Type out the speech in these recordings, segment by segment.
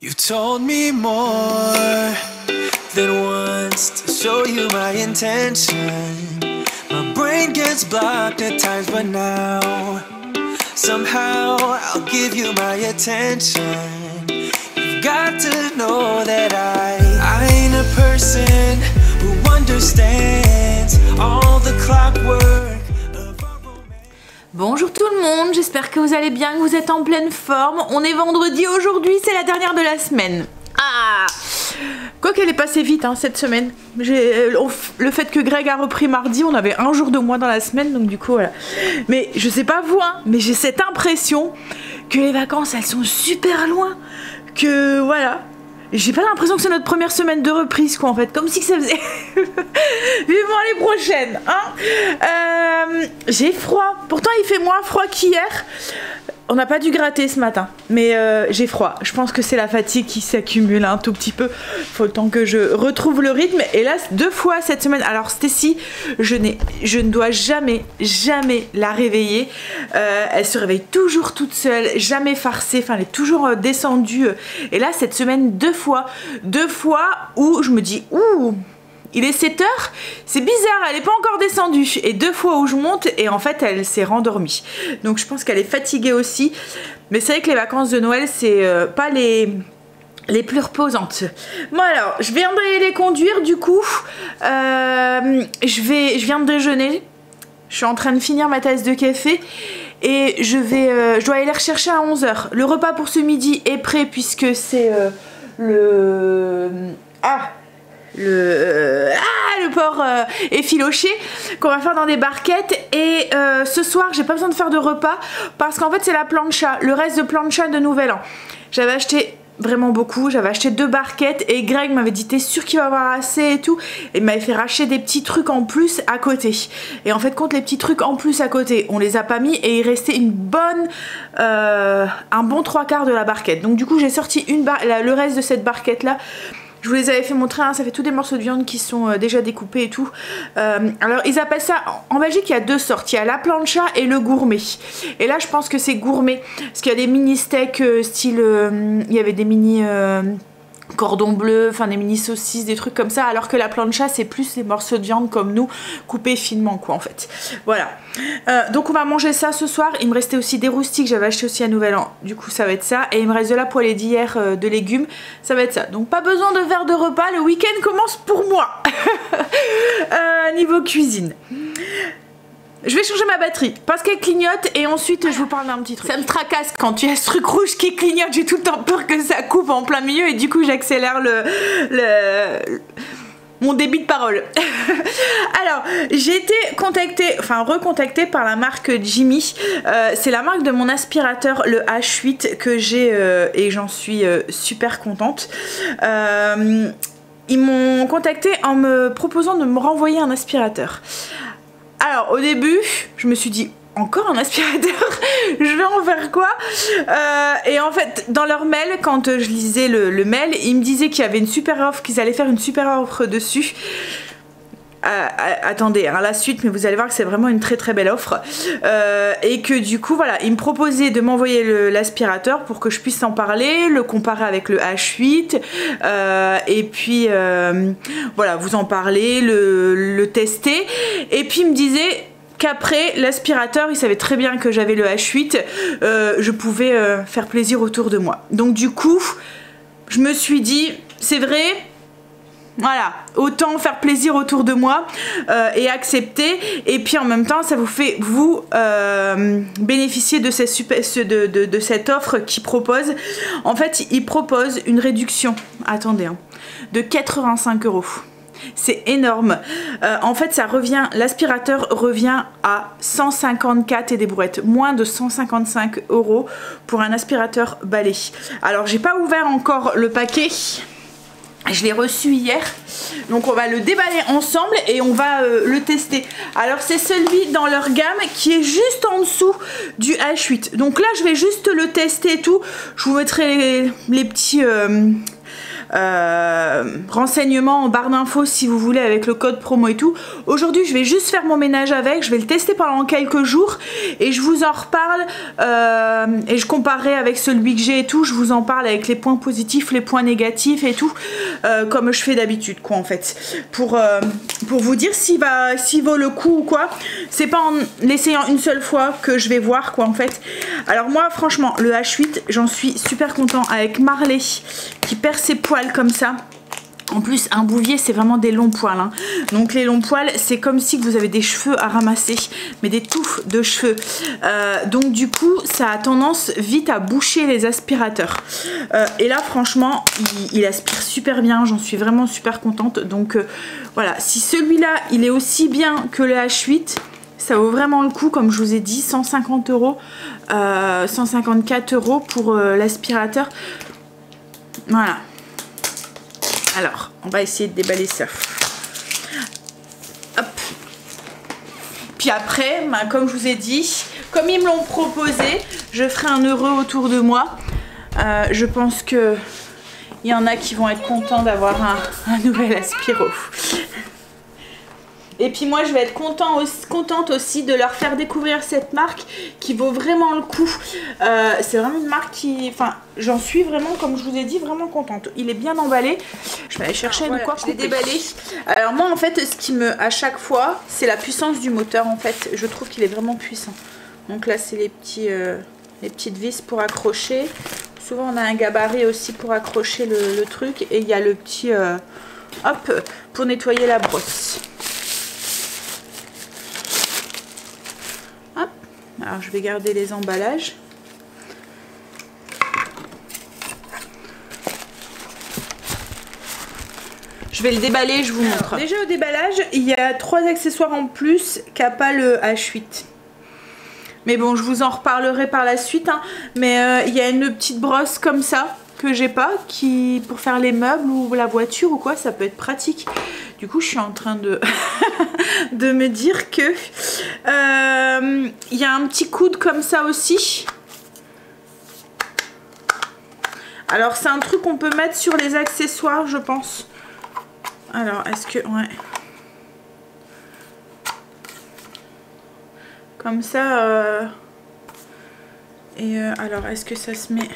You told me more than once to show you my intention. My brain gets blocked at times, but now somehow I'll give you my attention. You've got to know that I ain't a person who understands all the clockwork. Bonjour tout le monde, j'espère que vous allez bien, que vous êtes en pleine forme. On est vendredi aujourd'hui, c'est la dernière de la semaine. Ah, quoi qu'elle est passée vite hein, cette semaine. Le fait que Greg a repris mardi, on avait un jour de moins dans la semaine, donc du coup voilà. Mais je sais pas vous, hein, mais j'ai cette impression que les vacances elles sont super loin. Que voilà. J'ai pas l'impression que c'est notre première semaine de reprise quoi en fait, comme si ça faisait... Vivement les prochaines hein. J'ai froid, pourtant il fait moins froid qu'hier. On n'a pas dû gratter ce matin, mais j'ai froid. Je pense que c'est la fatigue qui s'accumule un tout petit peu. Faut le temps que je retrouve le rythme. Et là, 2 fois cette semaine. Alors Stacy, je ne dois jamais la réveiller. Elle se réveille toujours toute seule, jamais farcée. Enfin, elle est toujours descendue. Et là, cette semaine, 2 fois. 2 fois où je me dis, ouh, il est 7 h, c'est bizarre, elle n'est pas encore descendue. Et 2 fois où je monte et en fait elle s'est rendormie. Donc je pense qu'elle est fatiguée aussi. Mais c'est vrai que les vacances de Noël c'est pas les plus reposantes. Bon alors, je viendrai les conduire du coup. Je viens de déjeuner. Je suis en train de finir ma tasse de café. Et je dois aller les rechercher à 11 h. Le repas pour ce midi est prêt puisque c'est le porc effiloché qu'on va faire dans des barquettes. Et ce soir j'ai pas besoin de faire de repas parce qu'en fait c'est la plancha, le reste de plancha de Nouvel An. J'avais acheté vraiment beaucoup, j'avais acheté 2 barquettes et Greg m'avait dit t'es sûr qu'il va y avoir assez et tout, et il m'avait fait racheter des petits trucs en plus à côté. Et en fait contre les petits trucs en plus à côté on les a pas mis et il restait un bon 3/4 de la barquette. Donc du coup j'ai sorti le reste de cette barquette là. Je vous les avais fait montrer, hein, ça fait tous des morceaux de viande qui sont déjà découpés et tout. Alors ils appellent ça, en Belgique il y a 2 sortes, il y a la plancha et le gourmet. Et là je pense que c'est gourmet, parce qu'il y a des mini steaks style, il y avait des mini cordon bleu, enfin des mini saucisses, des trucs comme ça, alors que la plancha c'est plus des morceaux de viande comme nous, coupés finement quoi en fait. Voilà. Donc on va manger ça ce soir. Il me restait aussi des roustis que j'avais acheté aussi à Nouvel An, du coup ça va être ça. Et il me reste de la poêlée d'hier de légumes, ça va être ça. Donc pas besoin de verre de repas, le week-end commence pour moi. Niveau cuisine. Je vais changer ma batterie parce qu'elle clignote et ensuite je vous parle d'un petit truc. Ça me tracasse quand tu as ce truc rouge qui clignote, j'ai tout le temps peur que ça coupe en plein milieu et du coup j'accélère mon débit de parole. Alors j'ai été recontactée par la marque Jimmy. C'est la marque de mon aspirateur, le H8 que j'ai et j'en suis super contente. Ils m'ont contactée en me proposant de me renvoyer un aspirateur. Alors au début je me suis dit encore un aspirateur, je vais en faire quoi? Et en fait dans leur mail, quand je lisais le mail, ils me disaient qu'il y avait une super offre, qu'ils allaient faire une super offre dessus. Attendez hein, la suite, mais vous allez voir que c'est vraiment une très très belle offre. Et que du coup voilà, ils me proposaient de m'envoyer l'aspirateur pour que je puisse en parler, le comparer avec le H8 et puis voilà, vous en parler, le tester. Et puis ils me disaient qu'après l'aspirateur, ils savaient très bien que j'avais le H8, je pouvais faire plaisir autour de moi. Donc du coup je me suis dit c'est vrai, voilà, autant faire plaisir autour de moi et accepter. Et puis en même temps ça vous fait vous bénéficier de cette offre qu'ils proposent. En fait ils proposent une réduction, attendez hein, de 85 €. C'est énorme. En fait ça revient, l'aspirateur revient à 154 et des brouettes, moins de 155 € pour un aspirateur balai. Alors j'ai pas ouvert encore le paquet, je l'ai reçu hier, donc on va le déballer ensemble et on va le tester. Alors c'est celui dans leur gamme qui est juste en dessous du H8. Donc là je vais juste le tester et tout. Je vous mettrai les petits renseignements en barre d'infos si vous voulez avec le code promo et tout. Aujourd'hui je vais juste faire mon ménage avec, je vais le tester pendant quelques jours et je vous en reparle et je comparerai avec celui que j'ai et tout. Je vous en parle avec les points positifs, les points négatifs et tout, comme je fais d'habitude quoi en fait, pour vous dire s'il vaut le coup ou quoi. C'est pas en l'essayant une seule fois que je vais voir quoi en fait. Alors moi franchement le H8 j'en suis super content avec Marley qui perd ses poils comme ça. En plus un bouvier c'est vraiment des longs poils hein. Donc les longs poils c'est comme si vous avez des cheveux à ramasser, mais des touffes de cheveux, donc du coup ça a tendance vite à boucher les aspirateurs, et là franchement il aspire super bien, j'en suis vraiment super contente. Donc voilà, si celui-là il est aussi bien que le H8, ça vaut vraiment le coup, comme je vous ai dit, 150 €, 154 € pour l'aspirateur. Voilà. Alors, on va essayer de déballer ça. Hop. Puis après, bah, comme je vous ai dit, comme ils me l'ont proposé, je ferai un heureux autour de moi. Je pense que il y en a qui vont être contents d'avoir un nouvel aspiro. Et puis moi je vais être contente aussi de leur faire découvrir cette marque qui vaut vraiment le coup. C'est vraiment une marque qui... Enfin, j'en suis vraiment, comme je vous ai dit, vraiment contente. Il est bien emballé. Je vais aller chercher de quoi je l'ai déballé. Alors moi en fait, ce qui me... À chaque fois, c'est la puissance du moteur en fait. Je trouve qu'il est vraiment puissant. Donc là c'est les petites vis pour accrocher. Souvent on a un gabarit aussi pour accrocher le truc. Et il y a le petit... hop, pour nettoyer la brosse. Alors je vais garder les emballages. Je vais le déballer, je vous montre. Alors, déjà au déballage, il y a 3 accessoires en plus qu'a pas le H8. Mais bon, je vous en reparlerai par la suite. Hein. Mais il y a une petite brosse comme ça que j'ai pas, qui pour faire les meubles ou la voiture ou quoi, ça peut être pratique. Du coup, je suis en train de de me dire que il y a un petit coude comme ça aussi. Alors, c'est un truc qu'on peut mettre sur les accessoires, je pense. Alors, est-ce que... Ouais. Comme ça. Alors, est-ce que ça se met...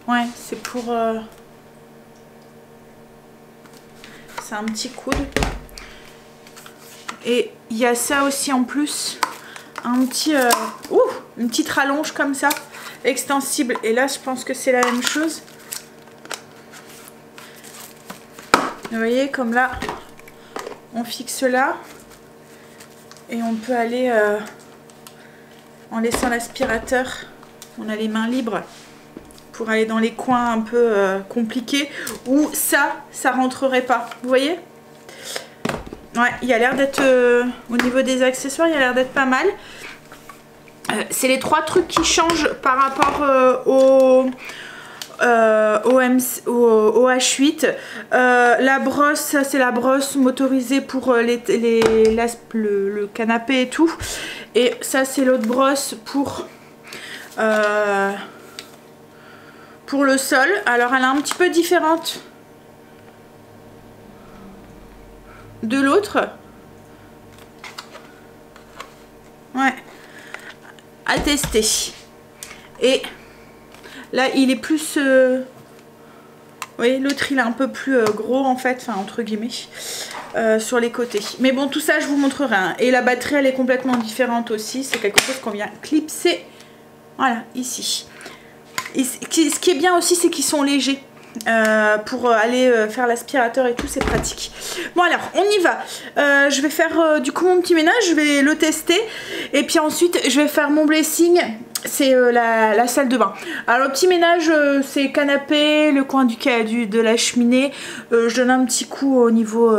Ouais, c'est pour... C'est un petit coude. Et il y a ça aussi en plus. Un petit... une petite rallonge comme ça. Extensible. Et là, je pense que c'est la même chose. Vous voyez, comme là, on fixe là. Et on peut aller... en laissant l'aspirateur. On a les mains libres. Pour aller dans les coins un peu compliqués où ça rentrerait pas. Vous voyez? Ouais, il y a l'air d'être au niveau des accessoires, il y a l'air d'être pas mal. C'est les 3 trucs qui changent par rapport au H8. La brosse, ça c'est la brosse motorisée pour le canapé et tout. Et ça c'est l'autre brosse pour le sol. Alors elle est un petit peu différente de l'autre. Ouais, à tester. Et là il est plus vous voyez, l'autre il est un peu plus gros en fait, enfin entre guillemets, sur les côtés. Mais bon, tout ça je vous montrerai hein. Et la batterie elle est complètement différente aussi. C'est quelque chose qu'on vient clipser, voilà, ici. Et ce qui est bien aussi, c'est qu'ils sont légers. Pour aller faire l'aspirateur et tout, c'est pratique. Bon alors, on y va. Je vais faire du coup mon petit ménage, je vais le tester. Et puis ensuite, je vais faire mon blessing. C'est la salle de bain. Alors le petit ménage, c'est canapé, le coin de la cheminée. Je donne un petit coup au niveau...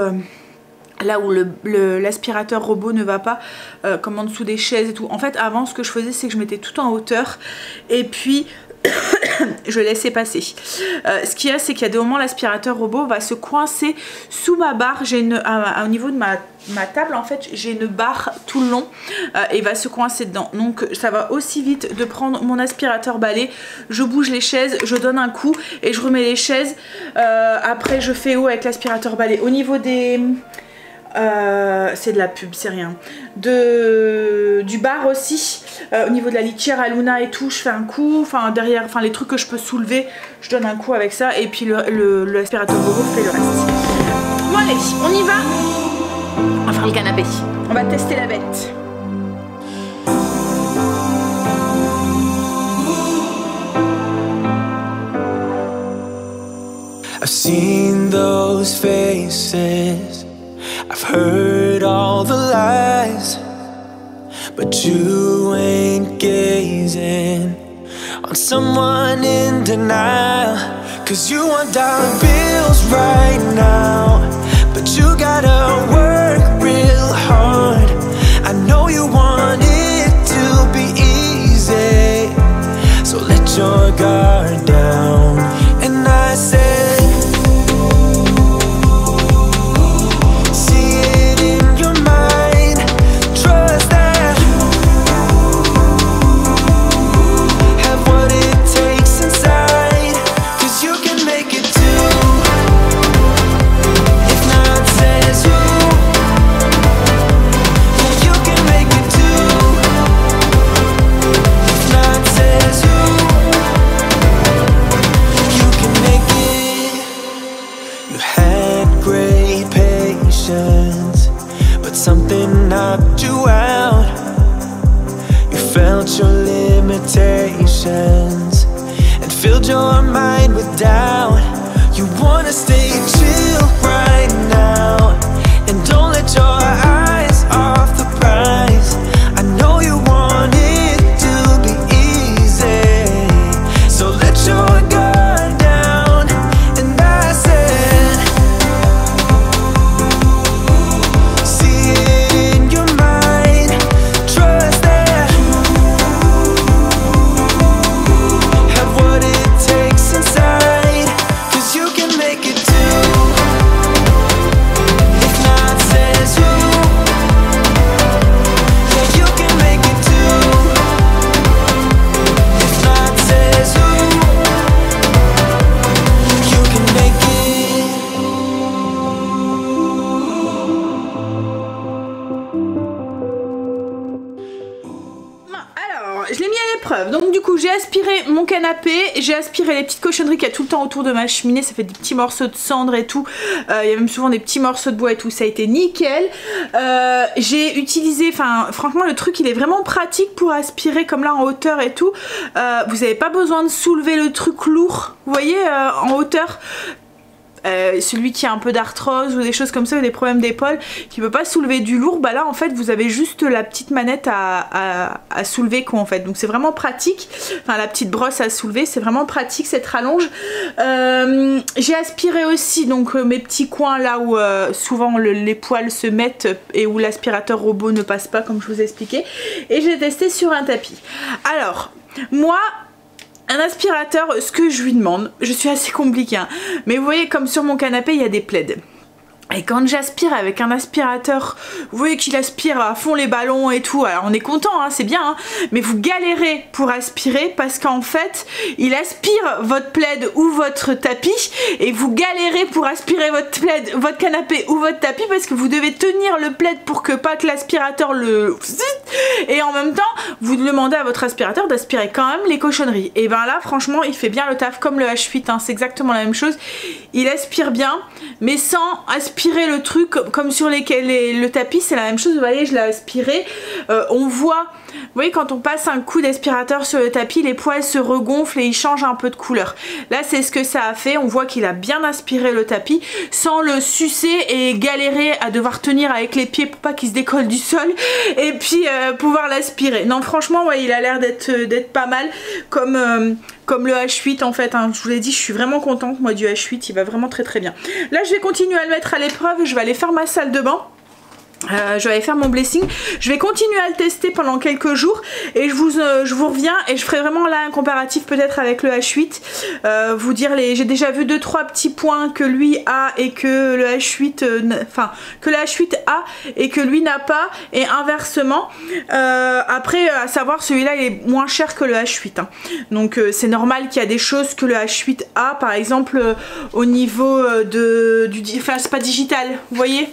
là où l'aspirateur robot ne va pas, comme en dessous des chaises et tout. En fait, avant, ce que je faisais, c'est que je mettais tout en hauteur. Et puis... je laissais passer. Ce qu'il y a, c'est qu'il y a des moments l'aspirateur robot va se coincer sous ma barre. J'ai au niveau de ma table, en fait, j'ai une barre tout le long et va se coincer dedans. Donc ça va aussi vite de prendre mon aspirateur balai. Je bouge les chaises, je donne un coup et je remets les chaises. Après, je fais haut avec l'aspirateur balai. Au niveau des... c'est de la pub, c'est rien. Du bar aussi, au niveau de la litière à Luna et tout, je fais un coup, enfin derrière, enfin les trucs que je peux soulever, je donne un coup avec ça et puis l'aspirateur robot fait le reste. Bon allez, on y va. On va faire le canapé. On va tester la bête. I've seen those faces, I've heard all the lies, but you ain't gazing on someone in denial. 'Cause you want dollar bills right now, but you gotta work real hard. I know you want it to be easy, so let your guard down. And I said, something knocked you out. You felt your limitations and filled your mind with doubt. You wanna stay chill right now and don't let your eyes off the prize. I know you want it to be easy, so let your guard down. And I said, see it in your mind, trust that, have what it takes inside, 'cause you can make it too. If not says who, yeah, you can make it too. If not says who, you can make it. Alors, je l'ai mis à l'épreuve. Donc du coup, j'ai aspiré mon canapé, j'ai aspiré les petites cochonneries qu'il y a tout le temps autour de ma cheminée. Ça fait des petits morceaux de cendre et tout. Il y a même souvent des petits morceaux de bois et tout. Ça a été nickel. J'ai utilisé, enfin, franchement, le truc, il est vraiment pratique pour aspirer comme là en hauteur et tout. Vous n'avez pas besoin de soulever le truc lourd. Vous voyez, en hauteur. Celui qui a un peu d'arthrose ou des choses comme ça ou des problèmes d'épaule qui peut pas soulever du lourd, bah là en fait vous avez juste la petite manette à soulever quoi en fait, donc c'est vraiment pratique, enfin la petite brosse à soulever, c'est vraiment pratique cette rallonge. J'ai aspiré aussi donc mes petits coins là où souvent les poils se mettent et où l'aspirateur robot ne passe pas comme je vous ai expliqué, et j'ai testé sur un tapis. Alors moi, un aspirateur, ce que je lui demande, je suis assez compliquée, hein, mais vous voyez comme sur mon canapé il y a des plaids. Et quand j'aspire avec un aspirateur, vous voyez qu'il aspire à fond les ballons et tout, alors on est content, hein, c'est bien, hein, mais vous galérez pour aspirer parce qu'en fait, il aspire votre plaid ou votre tapis et vous galérez pour aspirer votre plaid, votre canapé ou votre tapis parce que vous devez tenir le plaid pour que pas que l'aspirateur le... Et en même temps, vous demandez à votre aspirateur d'aspirer quand même les cochonneries. Et ben là, franchement, il fait bien le taf comme le H8, hein, c'est exactement la même chose. Il aspire bien, mais sans aspirer le truc comme sur le tapis, c'est la même chose. Vous voyez, je l'ai aspiré, on voit, vous voyez, quand on passe un coup d'aspirateur sur le tapis, les poils se regonflent et ils changent un peu de couleur. Là c'est ce que ça a fait, on voit qu'il a bien aspiré le tapis sans le sucer et galérer à devoir tenir avec les pieds pour pas qu'il se décolle du sol et puis pouvoir l'aspirer. Non franchement ouais, il a l'air d'être pas mal comme le H8 en fait, hein. Je vous l'ai dit, je suis vraiment contente moi du H8, il va vraiment très très bien. Là je vais continuer à le mettre à l'épreuve, je vais aller faire ma salle de bain. je vais aller faire mon blessing. Je vais continuer à le tester pendant quelques jours et je vous reviens et je ferai vraiment là un comparatif peut-être avec le H8. Vous dire j'ai déjà vu 2-3 petits points que lui a et que le H8 que le H8 a et que lui n'a pas et inversement. Après à savoir celui-là il est moins cher que le H8 hein. Donc c'est normal qu'il y a des choses que le H8 a, par exemple au niveau enfin c'est pas digital, vous voyez.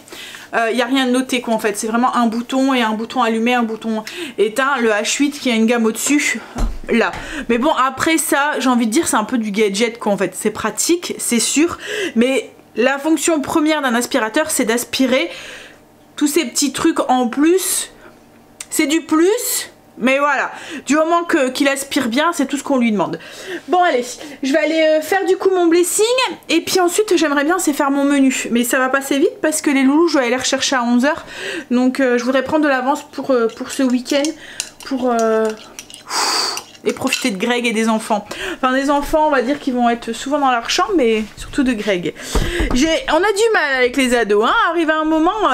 Il n'y a rien de noté quoi en fait, c'est vraiment un bouton et un bouton allumé, un bouton éteint. Le H8 qui a une gamme au dessus là, mais bon après ça j'ai envie de dire c'est un peu du gadget quoi en fait, c'est pratique c'est sûr, mais la fonction première d'un aspirateur c'est d'aspirer. Tous ces petits trucs en plus c'est du plus. Mais voilà, du moment qu'il aspire bien, c'est tout ce qu'on lui demande. Bon allez, je vais aller faire du coup mon blessing. Et puis ensuite j'aimerais bien c'est faire mon menu. Mais ça va passer vite parce que les loulous je vais aller les rechercher à 11 h. Donc je voudrais prendre de l'avance pour ce week-end. Et profiter de Greg et des enfants. Enfin des enfants on va dire qu'ils vont être souvent dans leur chambre. Mais surtout de Greg. On a du mal avec les ados hein. Arrivé à un moment...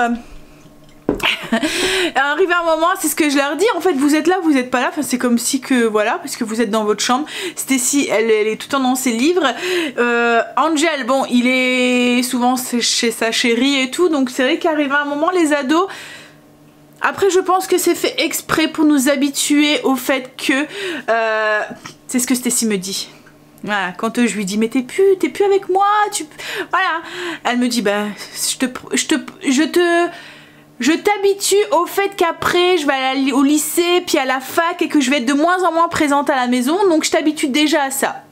Arrivé un moment, c'est ce que je leur dis, en fait vous êtes là, vous n'êtes pas là, enfin, c'est comme si que voilà, parce que vous êtes dans votre chambre. Stacy elle est tout le temps dans ses livres. Angel, bon il est souvent chez sa chérie et tout, donc c'est vrai qu'arrivé un moment les ados, après je pense que c'est fait exprès pour nous habituer au fait que c'est ce que Stacy me dit. Voilà, quand je lui dis mais t'es plus avec moi, voilà, elle me dit bah je t'habitue au fait qu'après je vais aller au lycée puis à la fac et que je vais être de moins en moins présente à la maison, donc je t'habitue déjà à ça.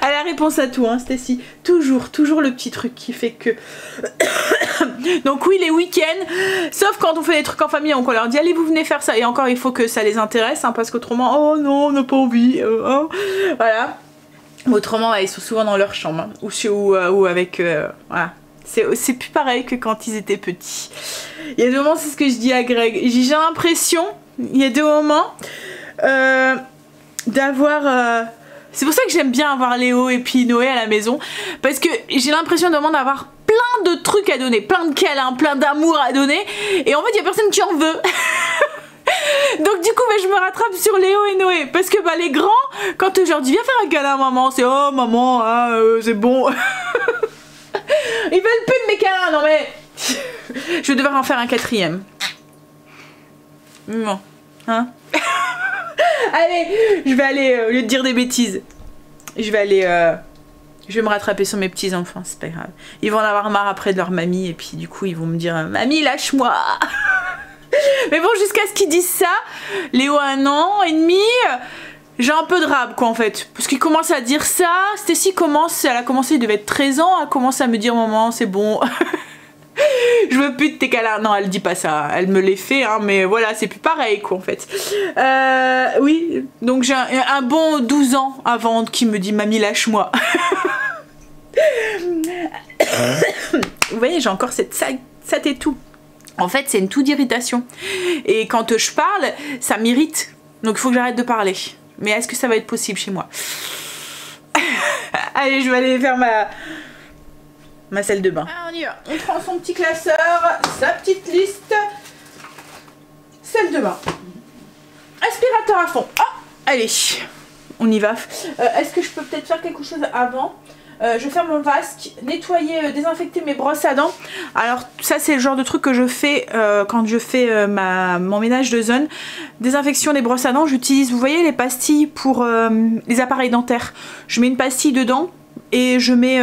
Elle a réponse à tout hein Stacy, toujours le petit truc qui fait que donc oui les week-ends, sauf quand on fait des trucs en famille, donc on leur dit allez vous venez faire ça, et encore il faut que ça les intéresse hein, parce qu'autrement oh non on n'a pas envie hein. Voilà, autrement ils sont souvent dans leur chambre hein, ou avec voilà. C'est plus pareil que quand ils étaient petits. Il y a des moments, c'est ce que je dis à Greg, j'ai l'impression, il y a des moments d'avoir... C'est pour ça que j'aime bien avoir Léo et puis Noé à la maison, parce que j'ai l'impression d'avoir plein de trucs à donner, plein de câlins, plein d'amour à donner, et en fait il y a personne qui en veut. Donc du coup je me rattrape sur Léo et Noé, parce que bah les grands, quand je leur dis viens faire un câlin à maman, c'est oh maman c'est bon. Ils veulent plus de mes câlins, non mais je vais devoir en faire un 4e. Bon, hein. Allez, je vais aller, au lieu de dire des bêtises, je vais me rattraper sur mes petits enfants, c'est pas grave. Ils vont en avoir marre après de leur mamie et puis du coup ils vont me dire mamie lâche-moi. Mais bon, jusqu'à ce qu'ils disent ça, Léo a 1 an et demi. J'ai un peu de rab quoi en fait, parce qu'il commence à dire ça. Stacy elle a commencé, il devait être 13 ans, elle commence à me dire maman c'est bon. Je veux plus de tes câlins. Non elle dit pas ça, elle me les fait hein, mais voilà c'est plus pareil quoi en fait. Oui, donc j'ai un bon 12 ans avant qu'il me dit mamie lâche-moi. Vous voyez j'ai encore cette et tout. En fait c'est une toux d'irritation. Et quand je parle ça m'irrite, donc il faut que j'arrête de parler. Mais est-ce que ça va être possible chez moi? Allez, je vais aller faire ma salle de bain. Alors, on y va. On prend son petit classeur, sa petite liste. Salle de bain. Aspirateur à fond. Oh, allez, on y va. Est-ce que je peux peut-être faire quelque chose avant? Je vais faire mon vasque, nettoyer, désinfecter mes brosses à dents. Alors ça c'est le genre de truc que je fais quand je fais mon ménage de zone. Désinfection des brosses à dents, j'utilise, vous voyez les pastilles pour les appareils dentaires. Je mets une pastille dedans et je mets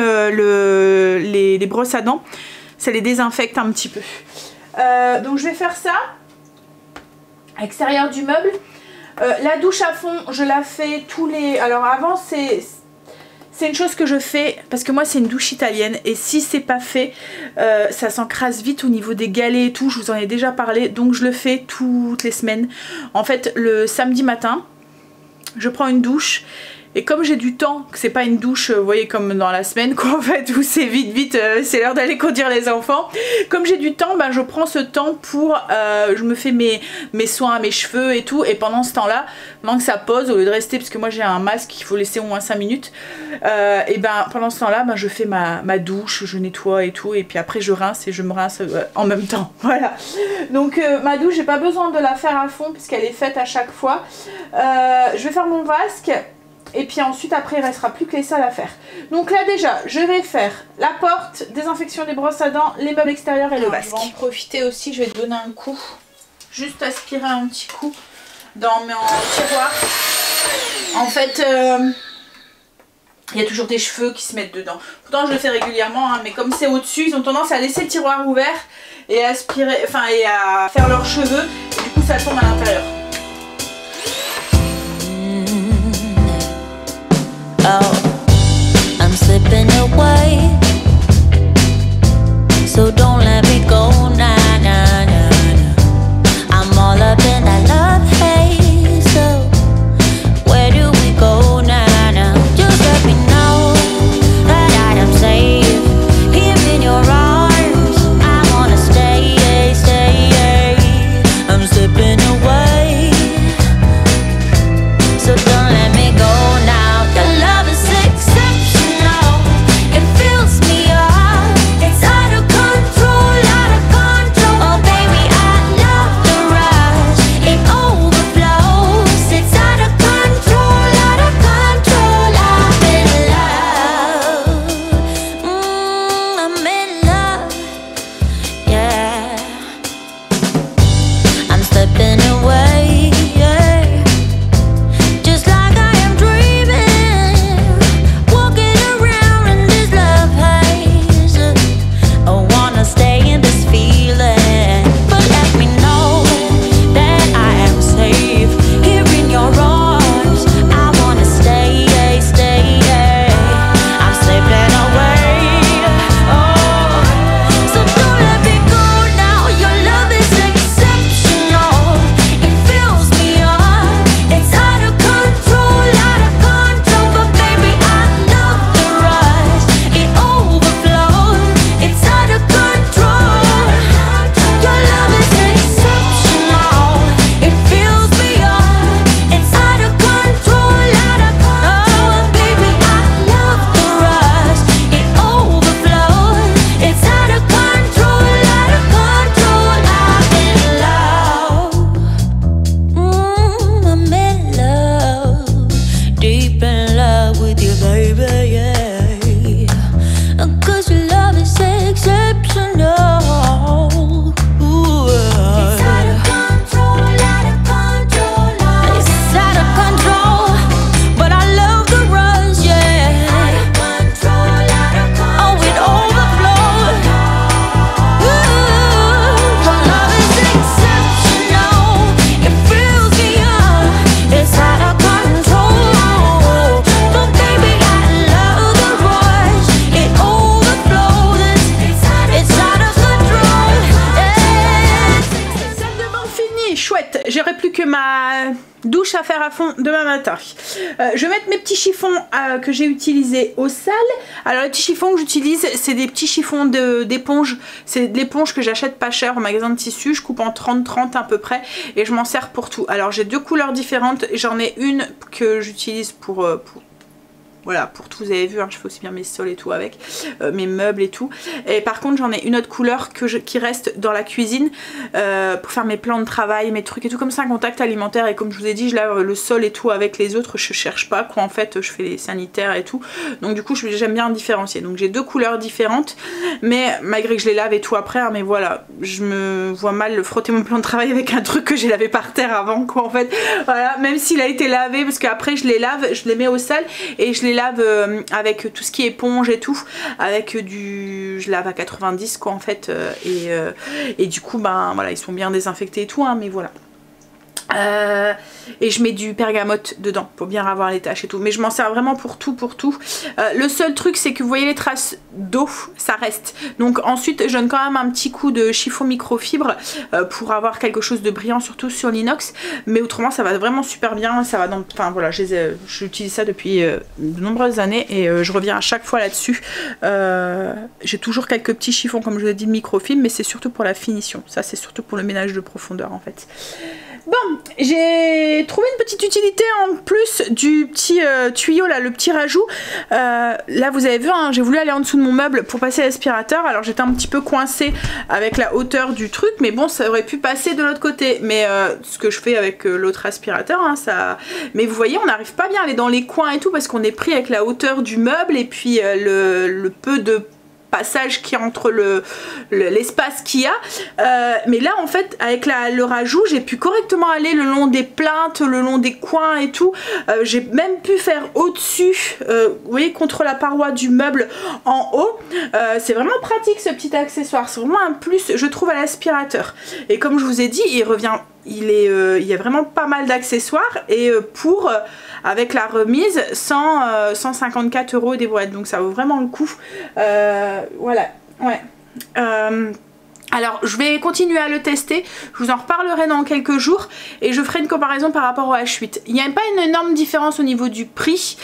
les brosses à dents. Ça les désinfecte un petit peu. Donc je vais faire ça. Extérieur du meuble. La douche à fond, je la fais tous les... Alors avant c'est une chose que je fais parce que moi c'est une douche italienne et si c'est pas fait ça s'encrasse vite au niveau des galets et tout, je vous en ai déjà parlé, donc je le fais toutes les semaines. En fait le samedi matin je prends une douche Et comme j'ai du temps, que c'est pas une douche, vous voyez, comme dans la semaine, quoi, en fait, où c'est vite, c'est l'heure d'aller conduire les enfants. Comme j'ai du temps, ben, je prends ce temps pour, je me fais mes soins à mes cheveux et tout. Et pendant ce temps-là, pendant que ça pose, au lieu de rester, parce que moi j'ai un masque, il faut laisser au moins 5 minutes. Et ben, pendant ce temps-là, ben, je fais ma douche, je nettoie et tout. Et puis après, je rince et je me rince en même temps. Voilà. Donc, ma douche, j'ai pas besoin de la faire à fond, puisqu'elle est faite à chaque fois. Je vais faire mon vasque. Et puis ensuite après il restera plus que les salles à faire. Donc là déjà je vais faire la porte, désinfection des brosses à dents, les meubles extérieurs et le vasque. Je vais en profiter aussi, je vais donner un coup, juste aspirer un petit coup dans mon tiroir. En fait il y a toujours des cheveux qui se mettent dedans. Pourtant je le fais régulièrement hein, mais comme c'est au-dessus ils ont tendance à laisser le tiroir ouvert et à aspirer, enfin et à faire leurs cheveux et du coup ça tombe à l'intérieur. Oh, I'm slipping away, so don't let me go, nah, nah, nah, nah. I'm all up in that love haze, so where do we go, nah, nah? Just let me know that I am safe here in your arms. I wanna stay, stay. I'm slipping away, so don't let me go now. J'aurai plus que ma douche à faire à fond demain matin. Je vais mettre mes petits chiffons que j'ai utilisés au sale. Alors les petits chiffons que j'utilise, c'est des petits chiffons d'éponge. C'est de l'éponge que j'achète pas cher au magasin de tissus. Je coupe en 30-30 à peu près et je m'en sers pour tout. Alors j'ai deux couleurs différentes. J'en ai une que j'utilise pour voilà, pour tout, vous avez vu, hein, je fais aussi bien mes sols et tout avec, mes meubles et tout. Et par contre j'en ai une autre couleur qui reste dans la cuisine pour faire mes plans de travail, mes trucs et tout, comme c'est un contact alimentaire. Et comme je vous ai dit, je lave le sol et tout avec les autres, je cherche pas quoi, en fait je fais les sanitaires et tout. Donc du coup j'aime bien différencier. Donc j'ai deux couleurs différentes, mais malgré que je les lave et tout après, hein, mais voilà, je me vois mal frotter mon plan de travail avec un truc que j'ai lavé par terre avant quoi, en fait. Voilà, même s'il a été lavé, parce qu'après je les lave, je les mets au sale et je les lave avec tout ce qui est éponge et tout, avec je lave à 90 quoi en fait, et du coup ben voilà, ils sont bien désinfectés et tout, hein, mais voilà. Et je mets du bergamote dedans pour bien avoir les taches et tout, mais je m'en sers vraiment pour tout. Le seul truc c'est que vous voyez les traces d'eau, ça reste, donc ensuite je donne quand même un petit coup de chiffon microfibre pour avoir quelque chose de brillant, surtout sur l'inox, mais autrement ça va vraiment super bien, ça va dans, enfin voilà, j'utilise ça depuis de nombreuses années et je reviens à chaque fois là-dessus. J'ai toujours quelques petits chiffons comme je vous ai dit de microfibre, mais c'est surtout pour la finition, ça c'est surtout pour le ménage de profondeur en fait. Bon, j'ai trouvé une petite utilité en plus du petit tuyau là, le petit rajout. Là vous avez vu, hein, j'ai voulu aller en dessous de mon meuble pour passer l'aspirateur. Alors j'étais un petit peu coincée avec la hauteur du truc, mais bon, ça aurait pu passer de l'autre côté. Mais ce que je fais avec l'autre aspirateur, hein, ça... Mais vous voyez, on n'arrive pas bien à aller dans les coins et tout parce qu'on est pris avec la hauteur du meuble et puis le peu de passage qui est entre l'espace qu'il y a, mais là en fait avec le rajout j'ai pu correctement aller le long des plinthes, le long des coins et tout. J'ai même pu faire au-dessus, vous voyez, contre la paroi du meuble en haut. C'est vraiment pratique ce petit accessoire, c'est vraiment un plus je trouve à l'aspirateur, et comme je vous ai dit il y a vraiment pas mal d'accessoires et pour avec la remise 154 € des brouettes, donc ça vaut vraiment le coup. Voilà, ouais. Alors je vais continuer à le tester, je vous en reparlerai dans quelques jours et je ferai une comparaison par rapport au H8. Il n'y a pas une énorme différence au niveau du prix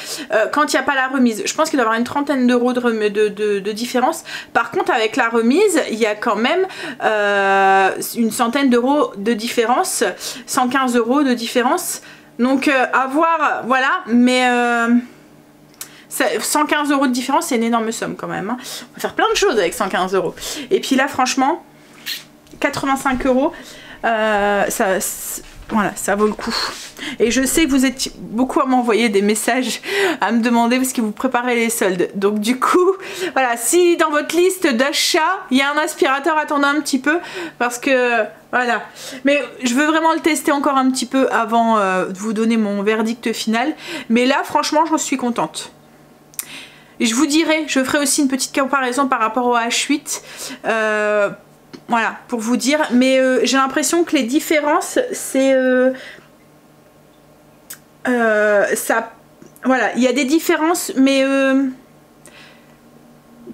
quand il n'y a pas la remise. Je pense qu'il doit y avoir une trentaine d'euros de différence. Par contre avec la remise il y a quand même une centaine d'euros de différence, 115 € de différence. Donc à voir, voilà, mais 115 € de différence c'est une énorme somme quand même, hein. On va faire plein de choses avec 115 €. Et puis là franchement 85 €, voilà, ça vaut le coup. Et je sais que vous êtes beaucoup à m'envoyer des messages à me demander parce que vous préparez les soldes. Donc du coup, voilà, si dans votre liste d'achat, il y a un aspirateur, attendez un petit peu parce que voilà. Mais je veux vraiment le tester encore un petit peu avant de vous donner mon verdict final. Mais là, franchement, j'en suis contente. Et je vous dirai, je ferai aussi une petite comparaison par rapport au H8. Voilà, pour vous dire. Mais j'ai l'impression que les différences, c'est... ça, voilà, il y a des différences, mais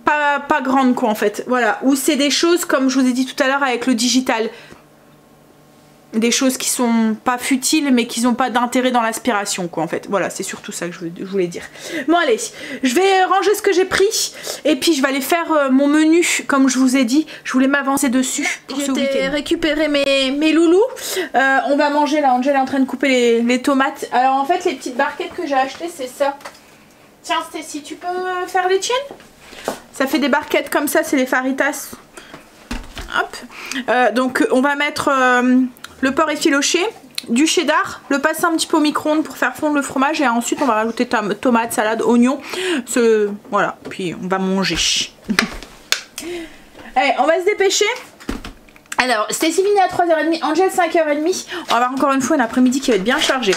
pas grandes quoi en fait. Voilà, ou c'est des choses comme je vous ai dit tout à l'heure avec le digital. Des choses qui sont pas futiles mais qui n'ont pas d'intérêt dans l'aspiration quoi en fait. Voilà, c'est surtout ça que je voulais dire. Bon allez, je vais ranger ce que j'ai pris et puis je vais aller faire mon menu comme je vous ai dit. Je voulais m'avancer dessus pour ce week-end. Récupérer mes loulous. On va manger là, Angel est en train de couper les tomates. Alors en fait les petites barquettes que j'ai achetées c'est ça. Tiens Stécie, tu peux faire les tiennes? Ça fait des barquettes comme ça, c'est les faritas. Hop. Donc on va mettre... le porc effiloché, du cheddar, le passer un petit peu au micro-ondes pour faire fondre le fromage et ensuite on va rajouter tomates, salade, oignons, voilà, puis on va manger. Allez, on va se dépêcher. Alors, Stécie finit à 3h30, Angel 5h30. On va avoir encore une fois un après-midi qui va être bien chargé.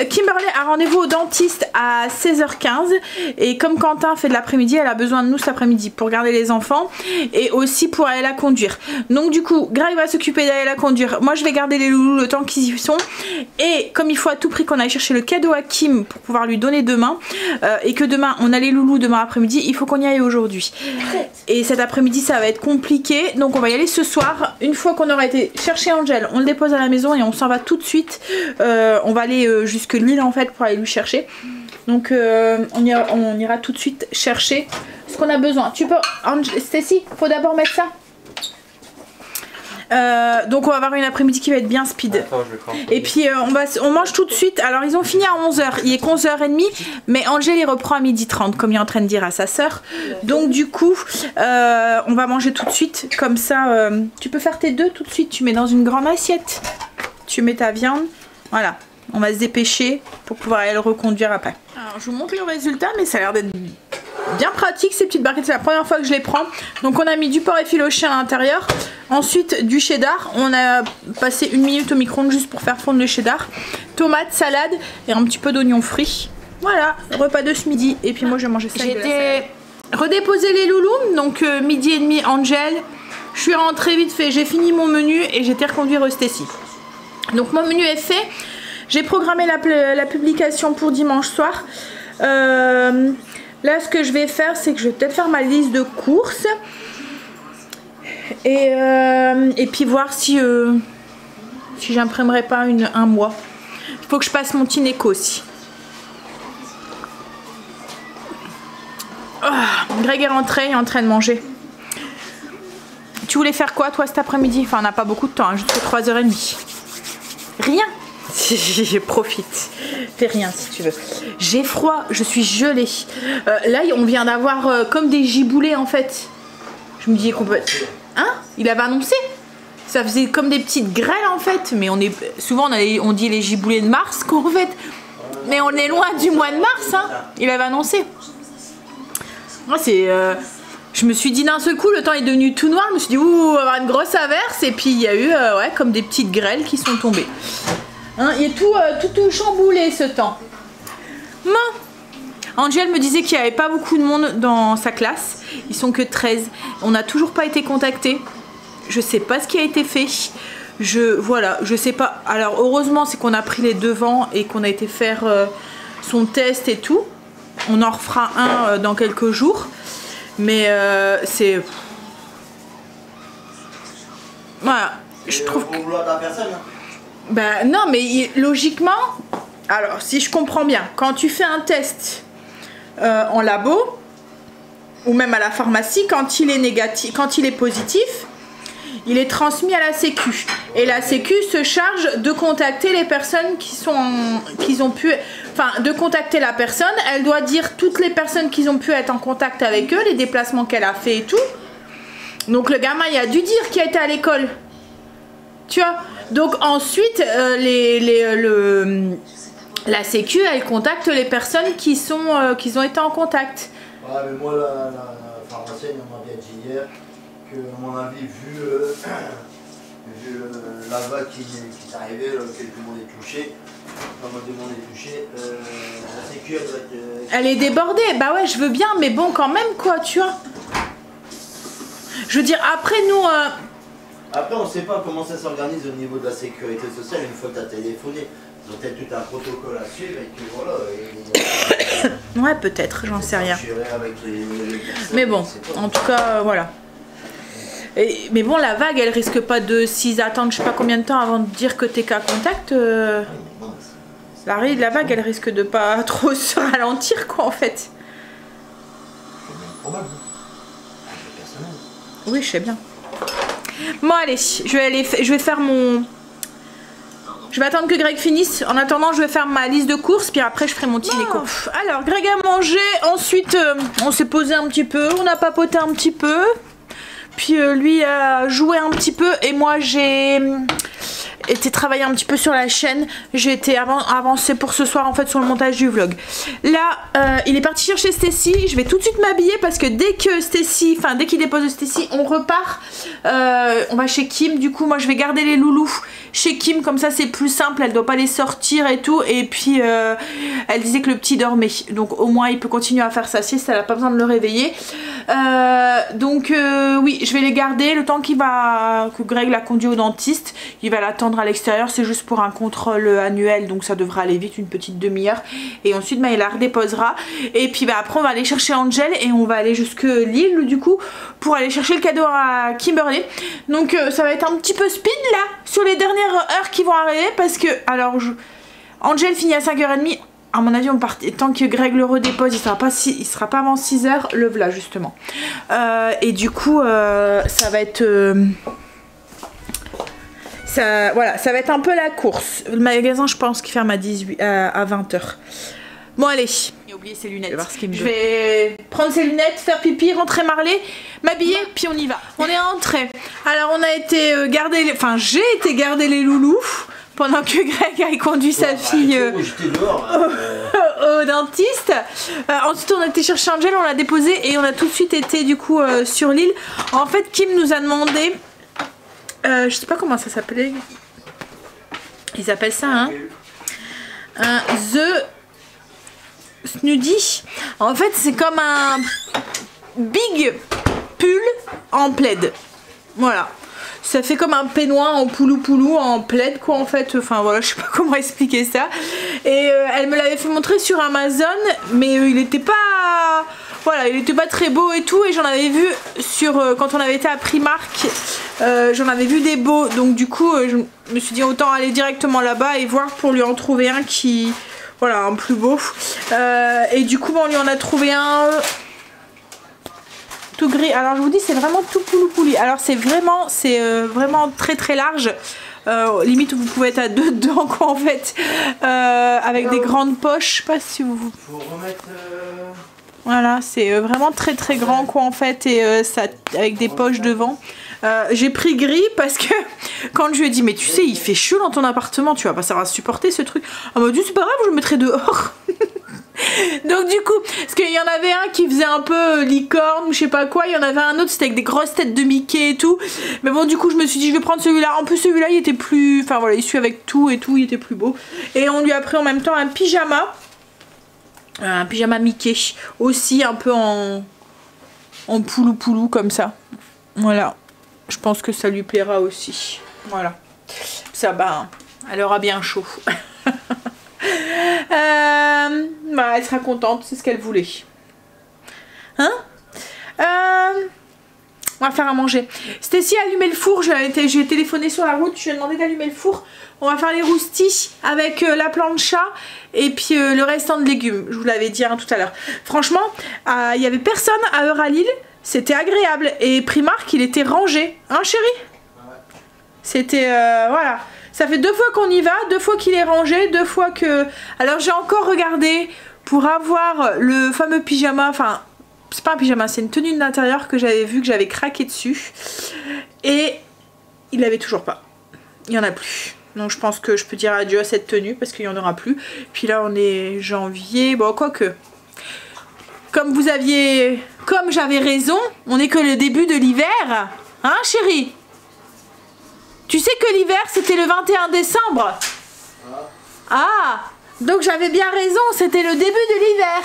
Kimberly a rendez-vous au dentiste à 16h15. Et comme Quentin fait de l'après-midi, elle a besoin de nous cet après-midi pour garder les enfants et aussi pour aller la conduire. Donc du coup, Greg va s'occuper d'aller la conduire. Moi, je vais garder les loulous le temps qu'ils y sont. Et comme il faut à tout prix qu'on aille chercher le cadeau à Kim pour pouvoir lui donner demain, et que demain, on a les loulous demain après-midi, il faut qu'on y aille aujourd'hui. Et cet après-midi, ça va être compliqué. Donc on va y aller ce soir. Une fois qu'on aura été chercher Angel, on le dépose à la maison et on s'en va tout de suite. On va aller jusque Lille en fait pour aller lui chercher. Donc on ira tout de suite chercher ce qu'on a besoin. Tu peux, Stécie, faut d'abord mettre ça. Donc on va avoir une après-midi qui va être bien speed. Attends, et puis on mange tout de suite. Alors ils ont fini à 11h, il est 11h30, mais Angel il reprend à 12h30 comme il est en train de dire à sa soeur. Donc du coup on va manger tout de suite. Comme ça tu peux faire tes deux tout de suite. Tu mets dans une grande assiette, tu mets ta viande. Voilà, on va se dépêcher pour pouvoir aller le reconduire après. Alors je vous montre le résultat, mais ça a l'air d'être bien pratique ces petites barquettes, c'est la première fois que je les prends. Donc on a mis du porc effiloché à l'intérieur, ensuite du cheddar, on a passé 1 minute au micro-ondes juste pour faire fondre le cheddar, tomates, salade et un petit peu d'oignons frits. Voilà, repas de ce midi. Et puis moi je vais manger ça avec de la salade. Redéposer les loulous, donc 12h30 Angel, je suis rentrée vite fait, j'ai fini mon menu et j'étais reconduire Stécie. Donc mon menu est fait. J'ai programmé la publication pour dimanche soir. Là, ce que je vais faire, c'est que je vais peut-être faire ma liste de courses. Et puis voir si j'imprimerai pas un mois. Il faut que je passe mon petit Neko aussi. Greg est rentré, il est en train de manger. Tu voulais faire quoi toi cet après-midi? Enfin on n'a pas beaucoup de temps, hein, jusqu'à 3h30. Rien. Je profite. Fais rien si tu veux. J'ai froid, je suis gelée. Là on vient d'avoir comme des giboulées en fait. Je me dis qu'on peut... Hein? Il avait annoncé? Ça faisait comme des petites grêles en fait. Mais on est souvent on dit les giboulées de mars qu'en fait. Mais on est loin du mois de mars hein. Il avait annoncé. Moi c'est... Je me suis dit d'un seul coup, le temps est devenu tout noir. Je me suis dit, ouh, on va avoir une grosse averse. Et puis il y a eu ouais, comme des petites grêles qui sont tombées. Hein, il est tout chamboulé ce temps. Bon. Angel me disait qu'il n'y avait pas beaucoup de monde dans sa classe. Ils sont que 13. On n'a toujours pas été contactés. Je sais pas ce qui a été fait. Voilà, je sais pas. Alors heureusement, c'est qu'on a pris les devants et qu'on a été faire son test et tout. On en refera un dans quelques jours. Mais c'est... Voilà, je trouve que... Ben non, mais logiquement... Alors, si je comprends bien, quand tu fais un test en labo, ou même à la pharmacie, quand il est négatif, quand il est positif, il est transmis à la Sécu. Et la Sécu se charge de contacter les personnes qui ont pu... Enfin, de contacter la personne. Elle doit dire toutes les personnes qui ont pu être en contact avec eux, les déplacements qu'elle a fait et tout. Donc le gamin, il a dû dire qu'il a été à l'école. Tu vois. Donc ensuite, la Sécu, elle contacte les personnes qui ont été en contact. Ouais, mais moi, la pharmacienne, on m'a bien dit hier que, à mon avis, vu la vague qui est arrivée, que tout le monde est touché, la Sécu, elle doit être... Elle est débordée, bah ouais, je veux bien, mais bon, quand même, quoi, tu vois. Je veux dire, après, nous... Après, on sait pas comment ça s'organise au niveau de la sécurité sociale une fois que tu as téléphoné. Ils ont peut-être tout un protocole à suivre et que voilà... Ouais, peut-être, j'en sais rien. Avec les personnes, mais bon, en tout cas, voilà. Mais bon, la vague, elle risque pas de... S'ils attendent je sais pas combien de temps avant de dire que t'es qu'à contact... La vague, elle risque de pas trop se ralentir, quoi, en fait. Oui, je sais bien. Bon, allez, je vais faire mon... Je vais attendre que Greg finisse. En attendant, je vais faire ma liste de courses, puis après, je ferai mon petit Neko. Alors, Greg a mangé. Ensuite, on s'est posé un petit peu. On a papoté un petit peu. Puis, lui a joué un petit peu. Et moi, j'ai... été travailler un petit peu sur la chaîne. J'ai été avancée pour ce soir en fait sur le montage du vlog. Là il est parti chercher Stacy. Je vais tout de suite m'habiller parce que dès qu'il dépose Stacy, on repart. On va chez Kim. Du coup moi je vais garder les loulous chez Kim, comme ça c'est plus simple, elle doit pas les sortir et tout. Et puis elle disait que le petit dormait, donc au moins il peut continuer à faire sa sieste, elle a pas besoin de le réveiller. Donc oui, je vais les garder le temps que Greg l'a conduit au dentiste. Il va l'attendre à l'extérieur, c'est juste pour un contrôle annuel, donc ça devrait aller vite, une petite demi-heure. Et ensuite il la redéposera. Et puis après on va aller chercher Angel et on va aller jusque Lille du coup pour aller chercher le cadeau à Kimberly. Donc ça va être un petit peu speed là sur les dernières heures qui vont arriver, parce que alors Angel finit à 5h30. À mon avis on part, tant que Greg le redépose il sera pas avant 6h, le voilà justement. Et du coup ça va être voilà, ça va être un peu la course. Le magasin je pense qu'il ferme à 20h. Bon allez, j'ai oublié ses lunettes. Je vais prendre ses lunettes, faire pipi, rentrer Marley, m'habiller, puis on y va. On est rentré. Alors on a été j'ai été garder les loulous pendant que Greg a conduit sa fille au dentiste. Ensuite on a été chercher Angel, on l'a déposé et on a tout de suite été du coup sur l'île. En fait Kim nous a demandé, je sais pas comment ça s'appelait, ils appellent ça un The Snuddy. En fait c'est comme un big pull en plaid. Voilà. ça fait comme un peignoir en poulou en plaid quoi en fait, enfin voilà, je sais pas comment expliquer ça. Et elle me l'avait fait montrer sur Amazon, mais il était pas... Voilà, il était pas très beau et tout, et j'en avais vu sur quand on avait été à Primark, j'en avais vu des beaux, donc du coup je me suis dit autant aller directement là-bas et voir pour lui en trouver un qui, voilà, un plus beau. Et du coup on lui en a trouvé un tout gris. Alors je vous dis c'est vraiment tout pouli. Alors c'est vraiment très large. Limite vous pouvez être à deux dedans quoi en fait, avec des grandes poches. Je sais pas si vous... Faut remettre... Voilà, c'est vraiment très grand quoi en fait, et ça avec des poches devant. J'ai pris gris parce que quand je lui ai dit mais tu sais il fait chaud dans ton appartement, tu vas pas savoir supporter ce truc. Elle m'a dit c'est pas grave, je le mettrai dehors. Donc du coup, parce qu'il y en avait un qui faisait un peu licorne ou je sais pas quoi, il y en avait un autre c'était avec des grosses têtes de Mickey et tout. Mais bon du coup je me suis dit je vais prendre celui-là. En plus celui-là il était plus, enfin voilà, il suit avec tout et tout, il était plus beau. Et on lui a pris en même temps un pyjama Mickey, aussi un peu en poulou comme ça. Voilà, je pense que ça lui plaira aussi. Voilà, ça bah, elle aura bien chaud. Bah, elle sera contente, c'est ce qu'elle voulait. Hein? On va faire à manger. Stacy a allumé le four, j'ai téléphoné sur la route, je lui ai demandé d'allumer le four. On va faire les roustis avec la plancha et puis le restant de légumes. Je vous l'avais dit hein, tout à l'heure. Franchement, il n'y avait personne à Euralil, c'était agréable. Et Primark, il était rangé. Hein chérie? C'était... voilà. Ça fait 2 fois qu'on y va, 2 fois qu'il est rangé, 2 fois que... Alors j'ai encore regardé pour avoir le fameux pyjama, enfin... C'est pas un pyjama, c'est une tenue d'intérieur que j'avais vu, que j'avais craqué dessus. Et il l'avait toujours pas. Il n'y en a plus. Donc je pense que je peux dire adieu à cette tenue parce qu'il n'y en aura plus. Puis là on est janvier, bon quoique. Comme j'avais raison, on n'est que le début de l'hiver. Hein chérie? Tu sais que l'hiver c'était le 21 décembre. Ah, donc j'avais bien raison, c'était le début de l'hiver.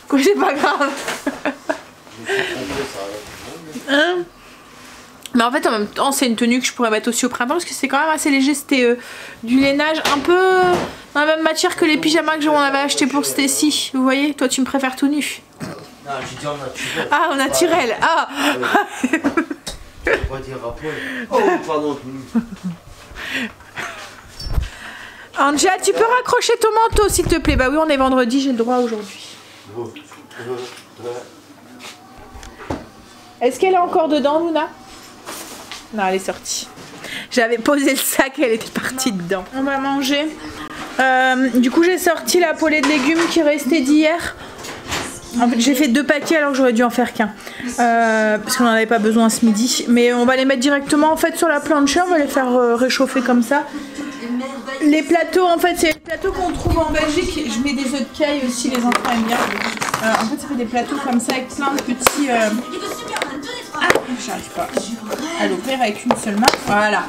Quoi, c'est pas grave. Hein? Mais en fait en même temps c'est une tenue que je pourrais mettre aussi au printemps parce que c'est quand même assez léger, c'était du lainage un peu dans la même matière que les pyjamas que on avait acheté pour Stacy. Vous voyez, toi tu me préfères tout nu. Non, j'ai dit en naturel. Ah, en naturel, ah. On va dire à poil. Oh pardon. Angela, tu peux raccrocher ton manteau s'il te plaît? Bah oui, on est vendredi, j'ai le droit aujourd'hui. Est-ce qu'elle est encore dedans, Luna? Non, elle est sortie. J'avais posé le sac et elle était partie dedans. On va manger. Du coup, j'ai sorti la poêlée de légumes qui restait d'hier. En fait, j'ai fait 2 paquets alors que j'aurais dû en faire qu'un. Parce qu'on n'en avait pas besoin ce midi. Mais on va les mettre directement en fait sur la plancha. On va les faire réchauffer comme ça. Les plateaux, en fait, c'est les plateaux qu'on trouve en Belgique. Je mets des œufs de caille aussi, les enfants aiment bien. En fait, ça fait des plateaux comme ça avec plein de petits... Ah, j'arrive pas à l'ouvrir avec une seule main. Voilà.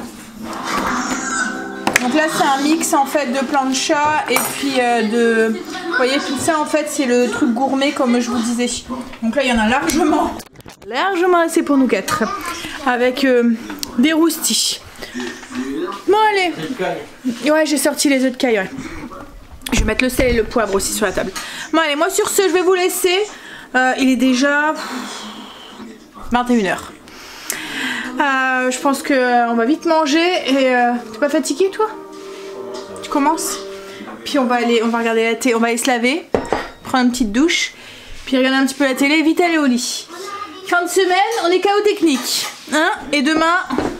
Donc là, c'est un mix en fait de plancha et puis de... Vous voyez, tout ça en fait, c'est le truc gourmet comme je vous disais. Donc là, il y en a largement assez pour nous 4. Avec des roustis. Bon, allez. Ouais, j'ai sorti les œufs de caille, ouais. Je vais mettre le sel et le poivre aussi sur la table. Bon, allez, moi sur ce, je vais vous laisser. Il est déjà 21 h. Je pense qu'on va vite manger et t'es pas fatiguée toi? Tu commences? Puis on va regarder la télé, on va aller se laver, prendre une petite douche, puis regarder un petit peu la télé, vite aller au lit. Fin de semaine, on est KO technique, hein? Et demain,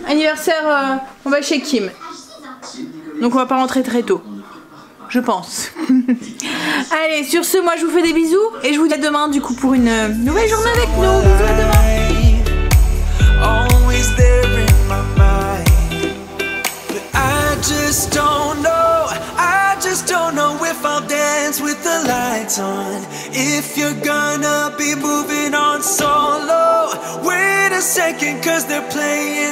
anniversaire, on va chez Kim. Donc on va pas rentrer très tôt, je pense. Allez, sur ce, moi je vous fais des bisous et je vous dis à demain du coup pour une nouvelle journée avec nous. Bisous, à demain. Always there in my mind, but I just don't know if I'll dance with the lights on. If you're gonna be moving on solo, wait a second, 'cause they're playing